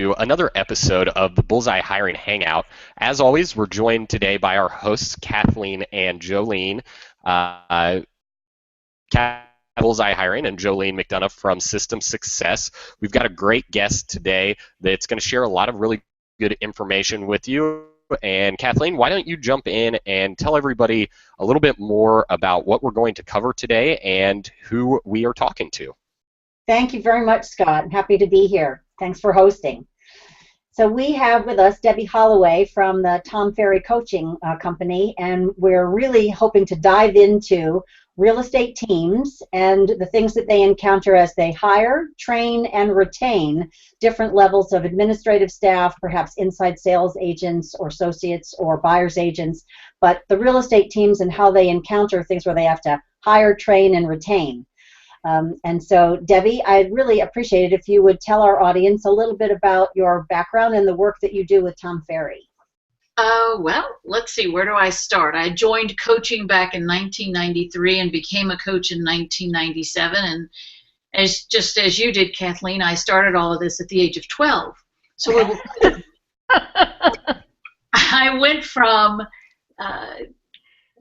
to another episode of the Bullseye Hiring Hangout. As always, we're joined today by our hosts, Kathleen and Jolene. Bullseye Hiring and Jolene McDonough from System Success. We've got a great guest today that's going to share a lot of really good information with you. And Kathleen, why don't you jump in and tell everybody a little bit more about what we're going to cover today and who we are talking to. Thank you very much, Scott. I'm happy to be here. Thanks for hosting. So we have with us Debbie Holloway from the Ferry coaching company, and we're really hoping to dive into real estate teams and the things that they encounter as they hire, train, and retain different levels of administrative staff, perhaps inside sales agents or associates or buyer's agents, but the real estate teams and how they encounter things where they have to hire, train, and retain. And so, Debbie, I'd really appreciate it if you would tell our audience a little bit about your background and the work that you do with Ferry. Well, let's see, where do I start? I joined coaching back in 1993 and became a coach in 1997. And just as you did, Kathleen, I started all of this at the age of 12. So I went from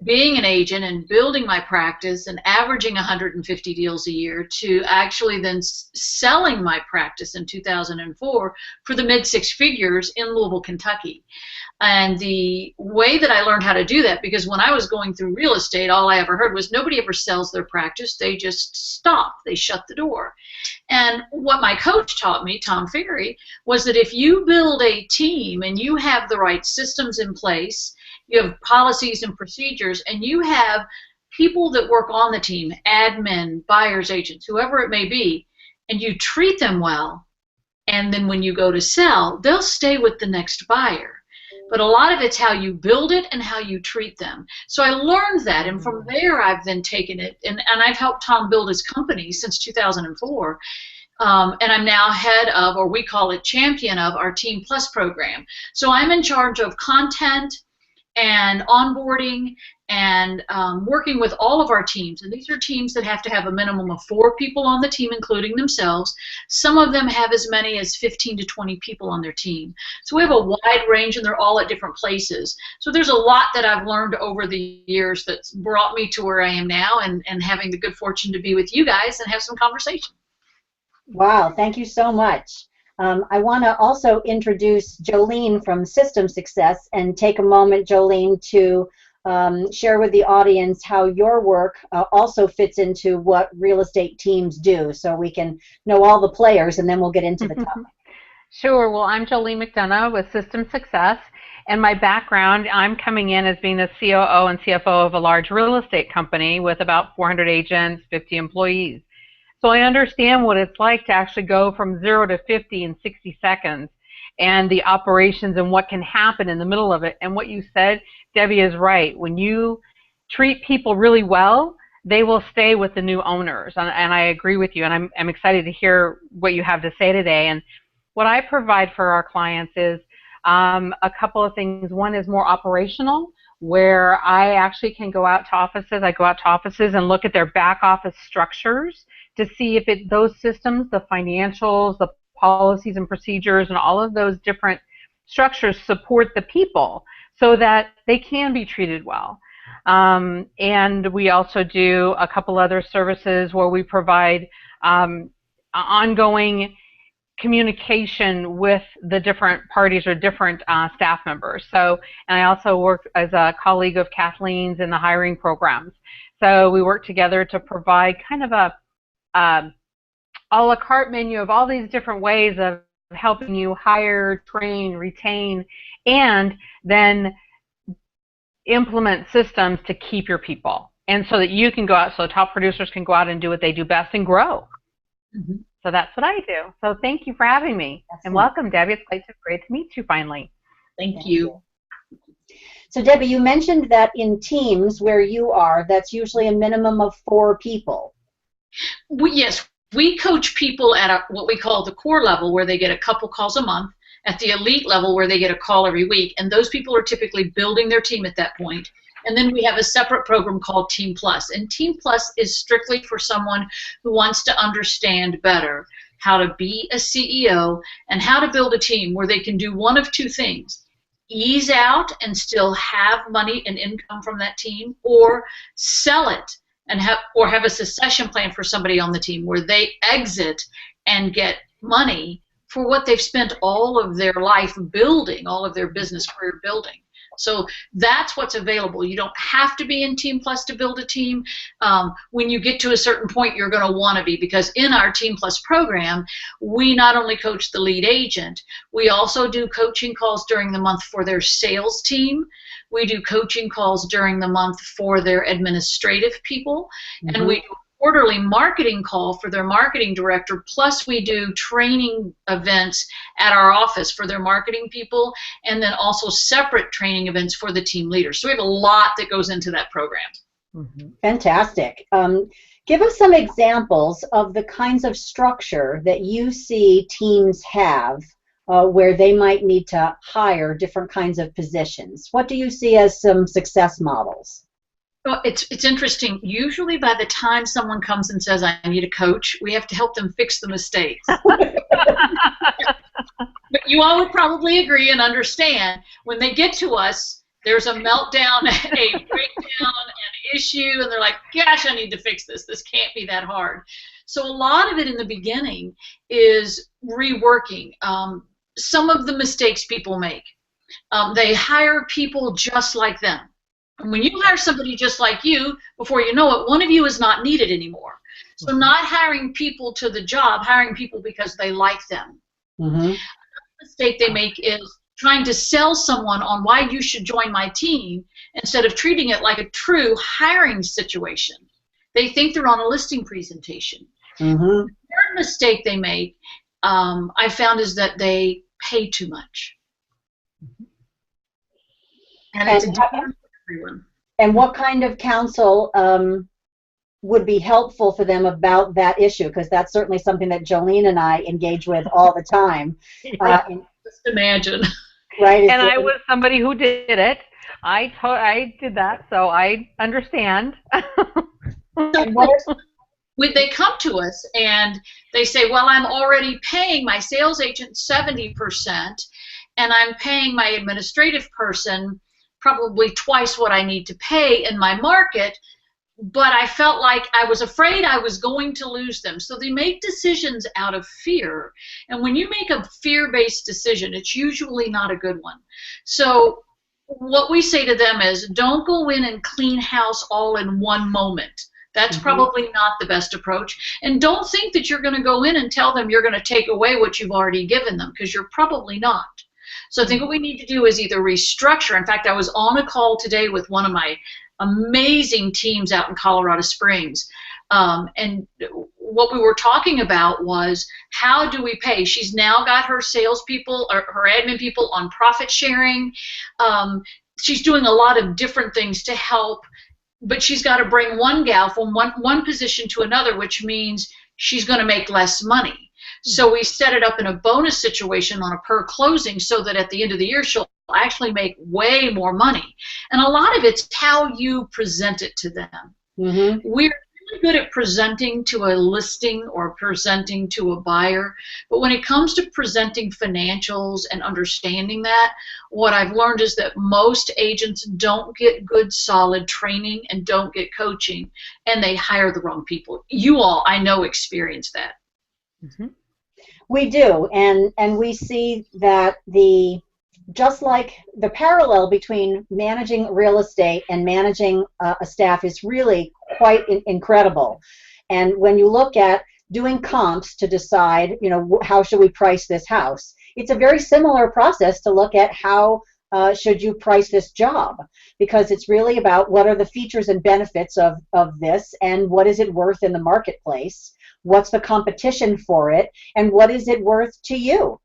being an agent and building my practice and averaging 150 deals a year to actually then selling my practice in 2004 for the mid-six figures in Louisville, Kentucky. And the way that I learned how to do that, because when I was going through real estate, all I ever heard was nobody ever sells their practice. They just stop. They shut the door. And what my coach taught me, Ferry, was that if you build a team and you have the right systems in place, you have policies and procedures, and you have people that work on the team, admin, buyer's agents, whoever it may be, and you treat them well, and then when you go to sell, they'll stay with the next buyer. But a lot of it's how you build it and how you treat them. So I learned that, and from there I've then taken it, and I've helped Tom build his company since 2004. And I'm now head of, or we call it champion of, our Team Plus program. So I'm in charge of content and onboarding and working with all of our teams. And these are teams that have to have a minimum of 4 people on the team, including themselves. Some of them have as many as 15 to 20 people on their team. So we have a wide range, and they're all at different places. So there's a lot that I've learned over the years that's brought me to where I am now, and having the good fortune to be with you guys and have some conversation. Wow, thank you so much. I want to also introduce Jolene from System Success and take a moment, Jolene, to share with the audience how your work also fits into what real estate teams do, so we can know all the players, and then we'll get into the topic. Sure. Well, I'm Jolene McDonough with System Success, and my background, I'm coming in as being the COO and CFO of a large real estate company with about 400 agents, 50 employees. So I understand what it's like to actually go from 0 to 50 in 60 seconds and the operations and what can happen in the middle of it. And what you said, Debbie, is right. When you treat people really well, they will stay with the new owners. And I agree with you. And I'm excited to hear what you have to say today. And what I provide for our clients is a couple of things. One is more operational, where I actually can go out to offices. I go out to offices and look at their back office structures to see if those systems, the financials, the policies and procedures, and all of those different structures support the people so that they can be treated well. And we also do a couple other services where we provide ongoing communication with the different parties or different staff members. So, and I also work as a colleague of Kathleen's in the hiring programs. So we work together to provide kind of a a la carte menu of all these different ways of helping you hire, train, retain, and then implement systems to keep your people. And so that you can go out, so top producers can go out and do what they do best and grow. Mm-hmm. So that's what I do. So thank you for having me. And welcome, Debbie. It's great to meet you finally. Thank you. So Debbie, you mentioned that in teams where you are, that's usually a minimum of 4 people. Yes, we coach people at what we call the core level, where they get a couple calls a month, at the elite level, where they get a call every week, and those people are typically building their team at that point. And then we have a separate program called Team Plus, and Team Plus is strictly for someone who wants to understand better how to be a CEO, and how to build a team where they can do one of two things: ease out and still have money and income from that team, or sell it and have a succession plan for somebody on the team where they exit and get money for what they've spent all of their life building, all of their business career building. So that's what's available. You don't have to be in Team Plus to build a team. When you get to a certain point, you're going to want to be, because in our Team Plus program, we not only coach the lead agent, we also do coaching calls during the month for their sales team. We do coaching calls during the month for their administrative people, and we do a quarterly marketing call for their marketing director, plus we do training events at our office for their marketing people, and then also separate training events for the team leaders. So we have a lot that goes into that program. Fantastic. Give us some examples of the kinds of structure that you see teams have where they might need to hire different kinds of positions. What do you see as some success models? Well, it's interesting. Usually by the time someone comes and says, I need a coach, we have to help them fix the mistakes. But you all would probably agree and understand, when they get to us, there's a meltdown, a breakdown, an issue, and they're like, gosh, I need to fix this. This can't be that hard. So a lot of it in the beginning is reworking some of the mistakes people make. They hire people just like them. And when you hire somebody just like you, before you know it, one of you is not needed anymore. So not hiring people to the job, hiring people because they like them. Another mistake they make is trying to sell someone on why you should join my team instead of treating it like a true hiring situation. They think they're on a listing presentation. The third mistake they make, I found, is that they pay too much. And it's different for everyone. And what kind of counsel would be helpful for them about that issue? Because that's certainly something that Jolene and I engage with all the time. Just imagine. Right. And I was somebody who did it. I did that, so I understand. When they come to us and they say, well, I'm already paying my sales agent 70%, and I'm paying my administrative person probably twice what I need to pay in my market, but I felt like I was afraid I was going to lose them. So they make decisions out of fear. And when you make a fear-based decision, it's usually not a good one. So what we say to them is, don't go in and clean house all in one moment. That's probably not the best approach. And don't think that you're going to go in and tell them you're going to take away what you've already given them, because you're probably not. So I think what we need to do is either restructure. In fact, I was on a call today with one of my amazing teams out in Colorado Springs. And what we were talking about was, how do we pay? She's now got her salespeople or her admin people on profit sharing. She's doing a lot of different things to help, but she's got to bring one gal from one position to another, which means she's going to make less money. So we set it up in a bonus situation on a per closing, so that at the end of the year she'll actually make way more money. And a lot of it's how you present it to them. We're really good at presenting to a listing or presenting to a buyer, but when it comes to presenting financials and understanding that, what I've learned is that most agents don't get good solid training and don't get coaching, and they hire the wrong people. You all, I know, experience that. We do, and we see that just like the parallel between managing real estate and managing a staff is really quite incredible. And when you look at doing comps to decide, how should we price this house, it's a very similar process to look at how should you price this job, because it's really about what are the features and benefits of this, and what is it worth in the marketplace, what's the competition for it, and what is it worth to you.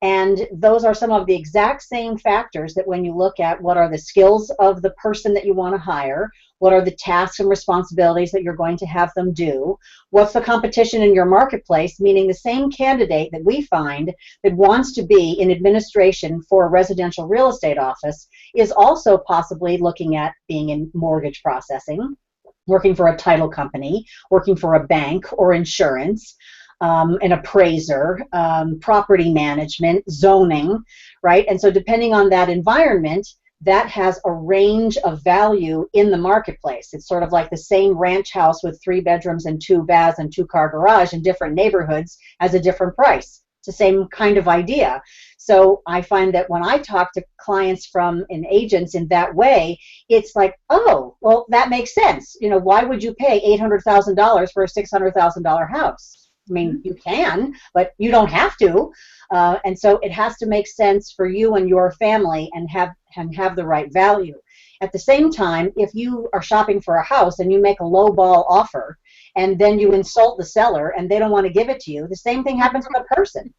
And those are some of the exact same factors that when you look at what are the skills of the person that you want to hire, what are the tasks and responsibilities that you're going to have them do, what's the competition in your marketplace, meaning the same candidate that we find that wants to be in administration for a residential real estate office is also possibly looking at being in mortgage processing, working for a title company, working for a bank or insurance. an appraiser, property management, zoning, right? And so depending on that environment, that has a range of value in the marketplace. It's sort of like the same ranch house with 3 bedrooms and 2 baths and 2-car garage in different neighborhoods has a different price. It's the same kind of idea. So I find that when I talk to clients and agents in that way, it's like, oh, well, that makes sense. You know, why would you pay $800,000 for a $600,000 house? I mean, you can, but you don't have to. And so it has to make sense for you and your family and have the right value. At the same time, if you are shopping for a house and you make a low ball offer and then you insult the seller and they don't want to give it to you, the same thing happens with a person.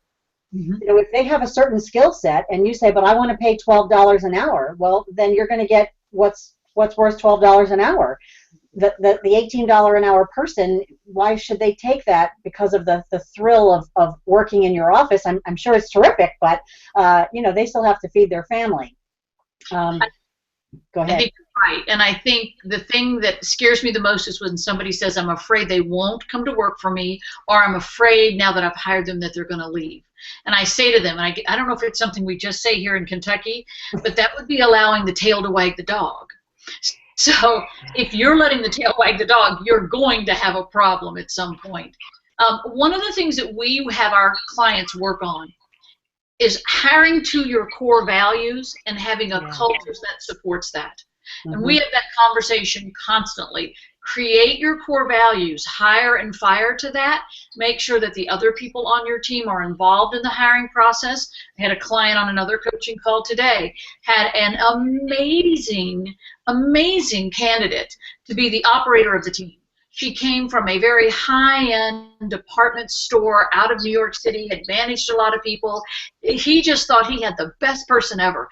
You know, if they have a certain skill set and you say, but I want to pay $12 an hour, well, then you're going to get what's worth $12 an hour. The $18 an hour person, why should they take that? Because of the thrill of working in your office. I'm sure it's terrific, but you know, they still have to feed their family. Go ahead. I think you're right. And I think the thing that scares me the most is when somebody says, I'm afraid they won't come to work for me, or I'm afraid now that I've hired them that they're going to leave. And I say to them, and I don't know if it's something we just say here in Kentucky, but that would be allowing the tail to wag the dog. So if you're letting the tail wag the dog, you're going to have a problem at some point. One of the things that we have our clients work on is hiring to your core values and having a culture that supports that. And we have that conversation constantly. Create your core values, hire and fire to that. Make sure that the other people on your team are involved in the hiring process. I had a client on another coaching call today, had an amazing, amazing candidate to be the operator of the team. She came from a very high-end department store out of New York City, had managed a lot of people. He just thought he had the best person ever.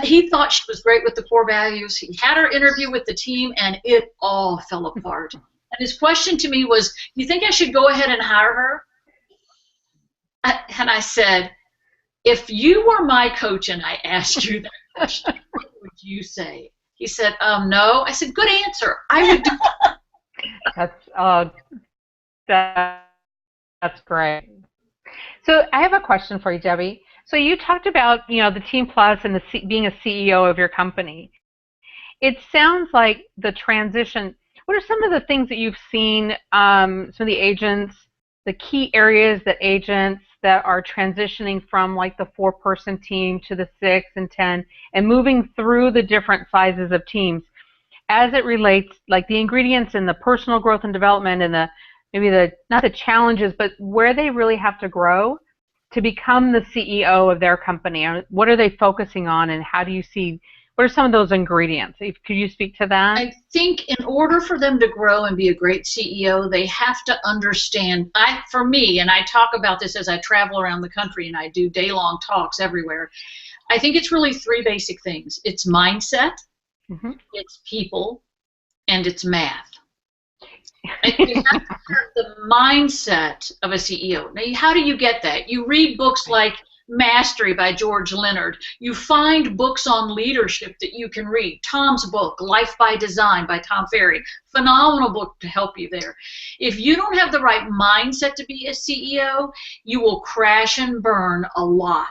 He thought she was great with the core values. He had her interview with the team, and it all fell apart. And his question to me was, you think I should go ahead and hire her? And I said, if you were my coach and I asked you that question, what would you say? He said, no. I said, good answer. I would do that. That's great. So I have a question for you, Debbie. So you talked about, you know, the Team Plus and being a CEO of your company. It sounds like the transition. What are some of the things that you've seen, some of the agents, the key areas that agents that are transitioning from like the 4-person team to the 6 and 10 and moving through the different sizes of teams as it relates, like the ingredients in the personal growth and development and not the challenges, but where they really have to grow to become the CEO of their company? What are they focusing on, and how do you see, what are some of those ingredients? Could you speak to that? I think in order for them to grow and be a great CEO, they have to understand, for me, and I talk about this as I travel around the country and I do day-long talks everywhere, I think it's really 3 basic things. It's mindset, it's people, and it's math. And you have to have the mindset of a CEO. Now, how do you get that? You read books like Mastery by George Leonard. You find books on leadership that you can read. Tom's book, Life by Design by Tom Ferry. Phenomenal book to help you there. If you don't have the right mindset to be a CEO, you will crash and burn a lot.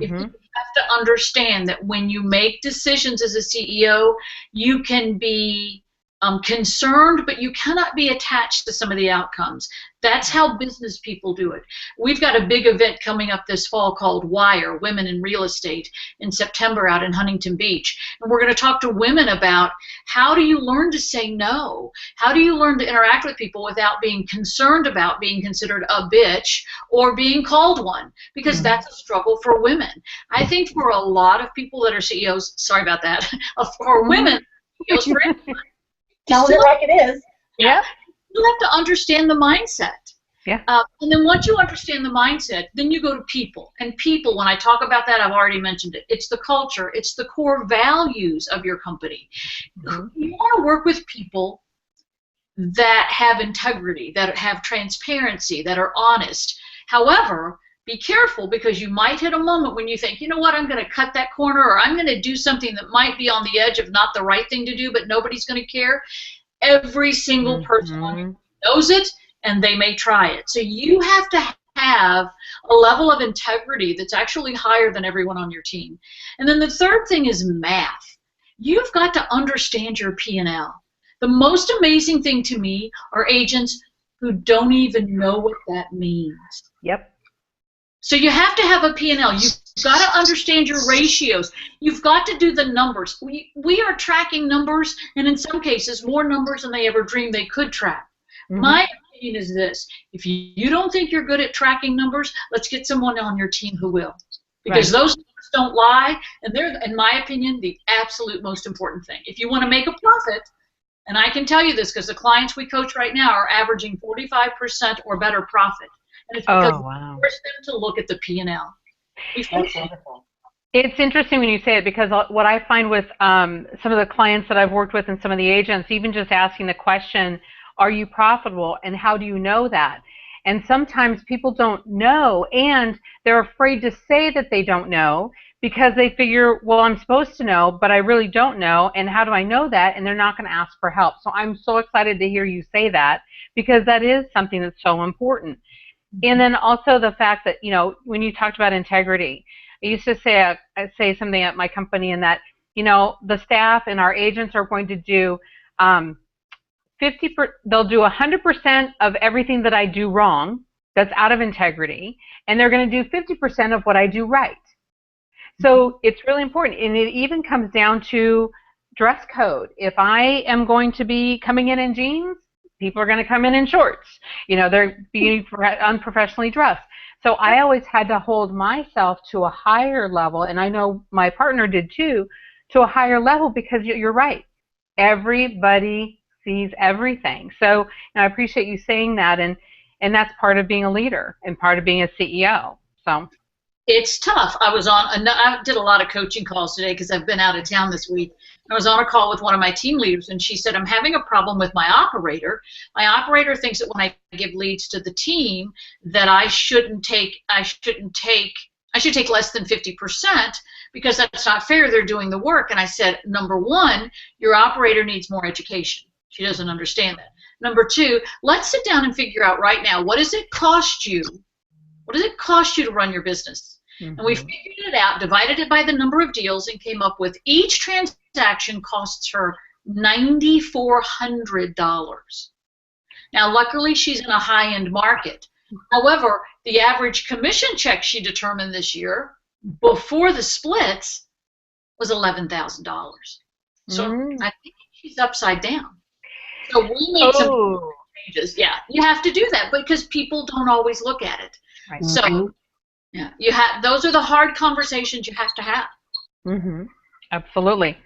If you have to understand that when you make decisions as a CEO, you can be concerned, but you cannot be attached to some of the outcomes. That's how business people do it. We've got a big event coming up this fall called WIRE, Women in Real Estate, in September out in Huntington Beach. And we're going to talk to women about how do you learn to say no? How do you learn to interact with people without being concerned about being considered a bitch or being called one? Because that's a struggle for women. I think for a lot of people that are CEOs, sorry about that, for women, CEOs, for anyone, Tell it like it is. Yeah. You have to understand the mindset. Yeah. And then once you understand the mindset, then you go to people. And people, when I talk about that, I've already mentioned it. It's the culture. It's the core values of your company. You want to work with people that have integrity, that have transparency, that are honest. However, be careful, because you might hit a moment when you think, you know what, I'm going to cut that corner, or I'm going to do something that might be on the edge of not the right thing to do, but nobody's going to care. Every single person knows it, and they may try it. So you have to have a level of integrity that's actually higher than everyone on your team. And then the third thing is math. You've got to understand your P&L. The most amazing thing to me are agents who don't even know what that means. Yep. So you have to have a P&L. You've got to understand your ratios. You've got to do the numbers. We are tracking numbers, and in some cases, more numbers than they ever dreamed they could track. Mm-hmm. My opinion is this. If you don't think you're good at tracking numbers, let's get someone on your team who will. Because those numbers don't lie, and they're, in my opinion, the absolute most important thing. If you want to make a profit, and I can tell you this because the clients we coach right now are averaging 45% or better profit. And it's because we force them to look at the P&L. That's wonderful. It's interesting when you say it, because what I find with some of the clients that I've worked with and some of the agents, even just asking the question, are you profitable, and how do you know that? And sometimes people don't know, and they're afraid to say that they don't know because they figure, well, I'm supposed to know, but I really don't know, and how do I know that? And they're not going to ask for help. So I'm so excited to hear you say that, because that is something that's so important. And then also the fact that, you know, when you talked about integrity, I used to say something at my company, in that, you know, the staff and our agents are going to do they'll do 100% of everything that I do wrong that's out of integrity, and they're going to do 50% of what I do right. So it's really important, and it even comes down to dress code. If I am going to be coming in jeans, people are going to come in shorts. You know, they're being unprofessionally dressed. So I always had to hold myself to a higher level, and I know my partner did too, to a higher level, because you're right. Everybody sees everything. So, you know, I appreciate you saying that, and that's part of being a leader and part of being a CEO. So it's tough. I did a lot of coaching calls today because I've been out of town this week. I was on a call with one of my team leaders, and she said, I'm having a problem with my operator. My operator thinks that when I give leads to the team that I should take less than 50%, because that's not fair. They're doing the work. And I said, number one, your operator needs more education. She doesn't understand that. Number two, let's sit down and figure out right now, what does it cost you? What does it cost you to run your business? Mm-hmm. And we figured it out, divided it by the number of deals, and came up with each transaction costs her $9,400. Now, luckily, she's in a high-end market. However, the average commission check she determined this year, before the splits, was $11,000. So I think she's upside down. So we made some changes. Yeah, you have to do that because people don't always look at it. Right. So, yeah, those are the hard conversations you have to have. Mm-hmm. Absolutely,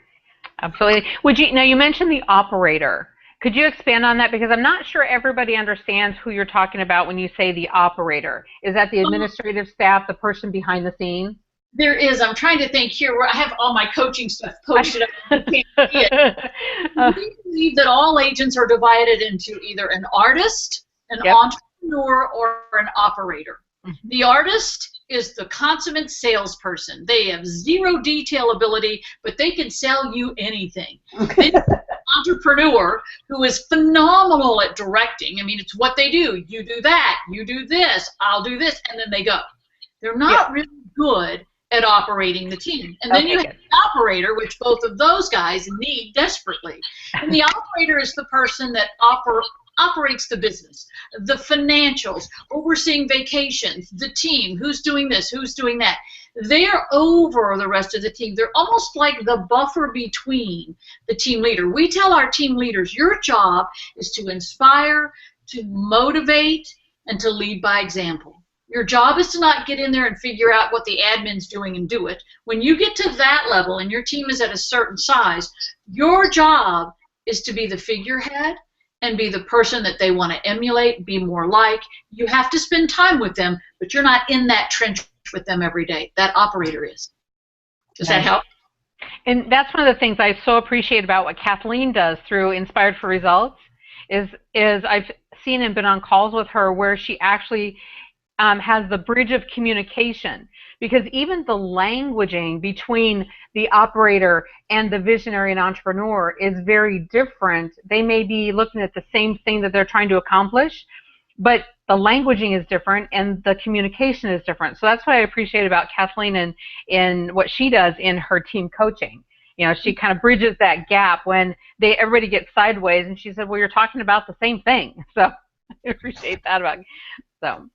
absolutely. Now you mentioned the operator. Could you expand on that, because I'm not sure everybody understands who you're talking about when you say the operator? Is that the administrative staff, the person behind the scenes? There is. I'm trying to think here where I have all my coaching stuff posted up. You can't see it. We believe that all agents are divided into either an artist, an entrepreneur, or an operator. Mm-hmm. The artist is the consummate salesperson. They have zero detail ability, but they can sell you anything. Then the entrepreneur, who is phenomenal at directing. I mean, it's what they do. You do that. You do this. I'll do this. And then they go. They're not really good at operating the team. And then you have the operator, which both of those guys need desperately. And the operator is the person that operates the business, the financials, overseeing vacations, the team, who's doing this, who's doing that. They're over the rest of the team. They're almost like the buffer between the team leader. We tell our team leaders, your job is to inspire, to motivate, and to lead by example. Your job is to not get in there and figure out what the admin's doing and do it. When you get to that level and your team is at a certain size, your job is to be the figurehead and be the person that they want to emulate, be more like. You have to spend time with them, but you're not in that trench with them every day. That operator is. Does that help? And that's one of the things I so appreciate about what Kathleen does through Inspired for Results is I've seen and been on calls with her where she actually has the bridge of communication, because even the languaging between the operator and the visionary and entrepreneur is very different. They may be looking at the same thing that they're trying to accomplish, but the languaging is different and the communication is different. So that's what I appreciate about Kathleen and in what she does in her team coaching. You know, she kind of bridges that gap when everybody gets sideways, and she said, well, you're talking about the same thing. So I appreciate that about so.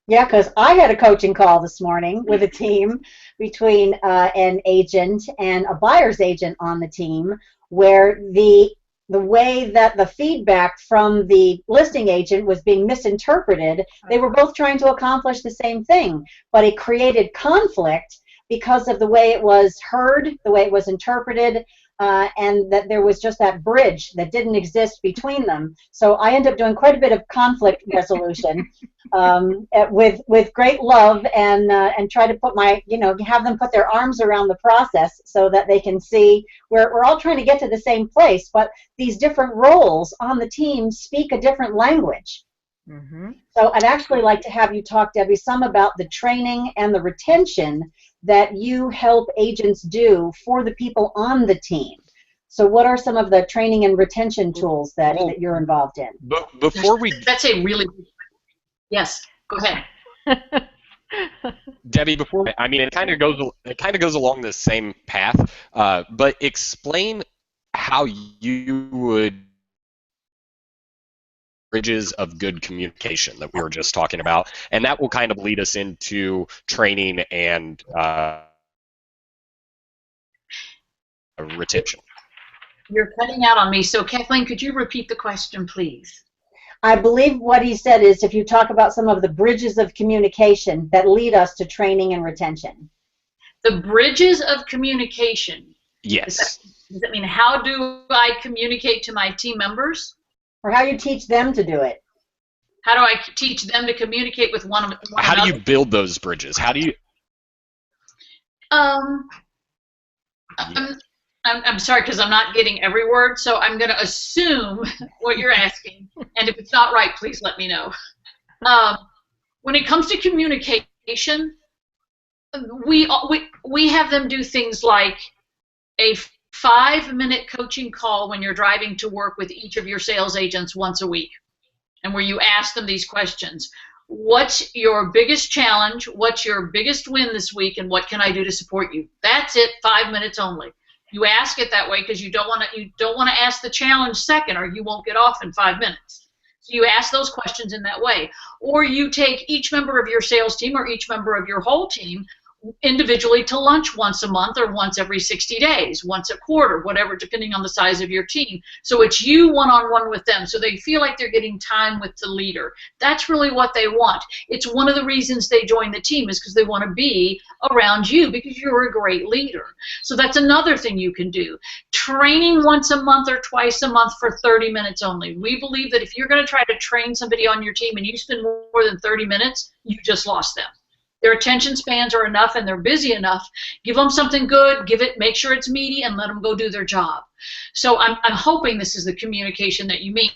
Yeah, because I had a coaching call this morning with a team between an agent and a buyer's agent on the team, where the way that the feedback from the listing agent was being misinterpreted. They were both trying to accomplish the same thing, but it created conflict because of the way it was heard, the way it was interpreted, and that there was just that bridge that didn't exist between them. So I ended up doing quite a bit of conflict resolution with great love, and try to put have them put their arms around the process so that they can see we're all trying to get to the same place, but these different roles on the team speak a different language. Mm-hmm. So I'd actually like to have you talk, Debbie, some about the training and the retention that you help agents do for the people on the team. So what are some of the training and retention tools that you're involved in? But before we... That's a really... Yes, go ahead. Debbie, before I mean, it kind of goes along the same path, but explain how you would bridges of good communication that we were just talking about, and that will kind of lead us into training and retention. You're cutting out on me, so Kathleen, could you repeat the question, please? I believe what he said is if you talk about some of the bridges of communication that lead us to training and retention. The bridges of communication. Yes. Does that mean how do I communicate to my team members? Or how you teach them to do it? How do I teach them to communicate with one another? How do you build those bridges? How do you? I'm sorry because I'm not getting every word, so I'm going to assume what you're asking, and if it's not right, please let me know. When it comes to communication, we have them do things like a 5-minute coaching call when you're driving to work with each of your sales agents once a week, and where you ask them these questions. What's your biggest challenge? What's your biggest win this week? And what can I do to support you? That's it, 5 minutes only. You ask it that way because you don't want to ask the challenge second, or you won't get off in 5 minutes. So you ask those questions in that way. Or you take each member of your sales team or each member of your whole team individually to lunch once a month or once every 60 days, once a quarter, whatever, depending on the size of your team. So it's you one-on-one with them, so they feel like they're getting time with the leader. That's really what they want. It's one of the reasons they join the team is because they want to be around you because you're a great leader. So that's another thing you can do. Training once a month or twice a month for 30 minutes only. We believe that if you're going to try to train somebody on your team and you spend more than 30 minutes, you just lost them. Their attention spans are enough and they're busy enough. Give them something good, make sure it's meaty, and let them go do their job. So I'm hoping this is the communication that you mean.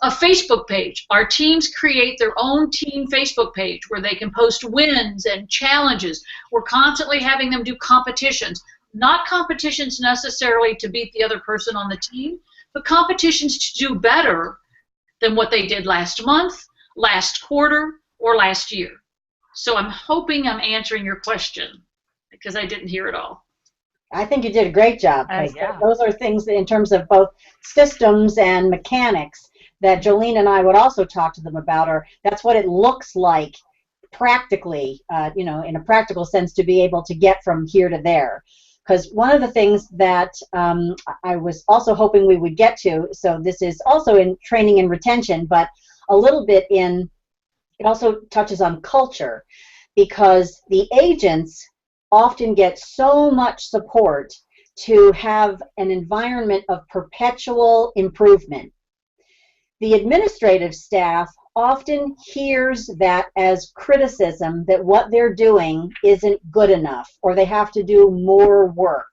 A Facebook page. Our teams create their own team Facebook page where they can post wins and challenges. We're constantly having them do competitions. Not competitions necessarily to beat the other person on the team, but competitions to do better than what they did last month, last quarter, or last year. So I'm hoping I'm answering your question because I didn't hear it all. I think you did a great job. Yeah. Those are things that in terms of both systems and mechanics that Jolene and I would also talk to them about, or that's what it looks like practically, in a practical sense, to be able to get from here to there. Because one of the things that I was also hoping we would get to, so this is also in training and retention, but a little bit in, it also touches on culture, because the agents often get so much support to have an environment of perpetual improvement. The administrative staff often hears that as criticism that what they're doing isn't good enough, or they have to do more work,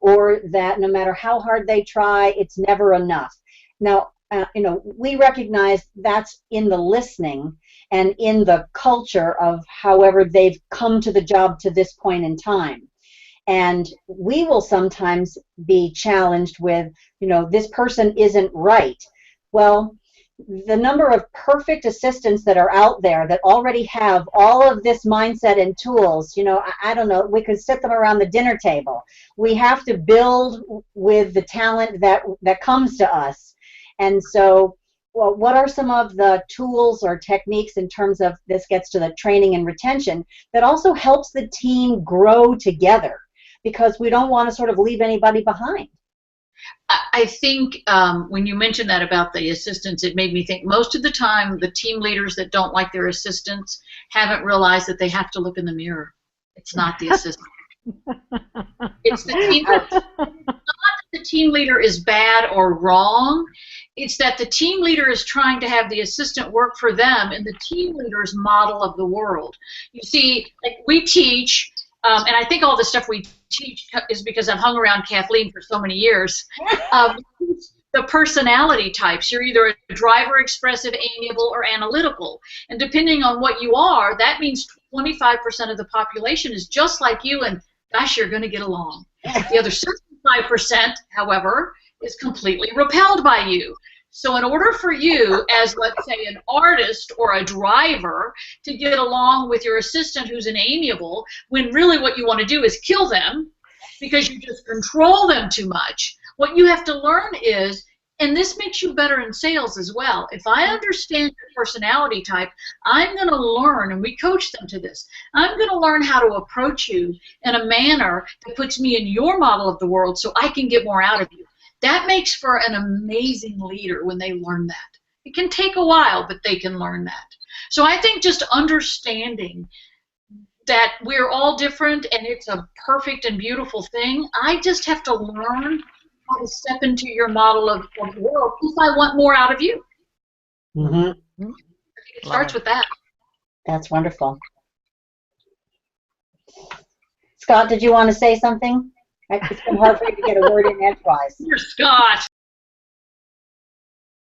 or that no matter how hard they try, it's never enough. Now, we recognize that's in the listening and in the culture of however they've come to the job to this point in time. And we will sometimes be challenged with, this person isn't right. Well, the number of perfect assistants that are out there that already have all of this mindset and tools, I don't know, we could sit them around the dinner table. We have to build with the talent that comes to us. And so, well, what are some of the tools or techniques in terms of, this gets to the training and retention, that also helps the team grow together? Because we don't want to sort of leave anybody behind. I think when you mentioned that about the assistants, it made me think most of the time the team leaders that don't like their assistants haven't realized that they have to look in the mirror. It's not the assistant. It's the team leader. It's not that the team leader is bad or wrong. It's that the team leader is trying to have the assistant work for them in the team leader's model of the world. You see, like we teach, and I think all the stuff we teach is because I've hung around Kathleen for so many years. The personality types. You're either a driver, expressive, amiable, or analytical. And depending on what you are, that means 25% of the population is just like you, and gosh, you're going to get along. The other 65%, however, is completely repelled by you. So in order for you, as let's say an artist or a driver, to get along with your assistant who's an amiable, when really what you want to do is kill them because you just control them too much, what you have to learn is, and this makes you better in sales as well, if I understand your personality type, I'm going to learn, and we coach them to this, I'm going to learn how to approach you in a manner that puts me in your model of the world so I can get more out of you. That makes for an amazing leader when they learn that. It can take a while, but they can learn that. So I think just understanding that we're all different and it's a perfect and beautiful thing, I just have to learn how to step into your model of the world if I want more out of you. Mm-hmm. It starts with that. That's wonderful. Scott, did you want to say something? It's been hard for you to get a word in edgewise. You're Scott.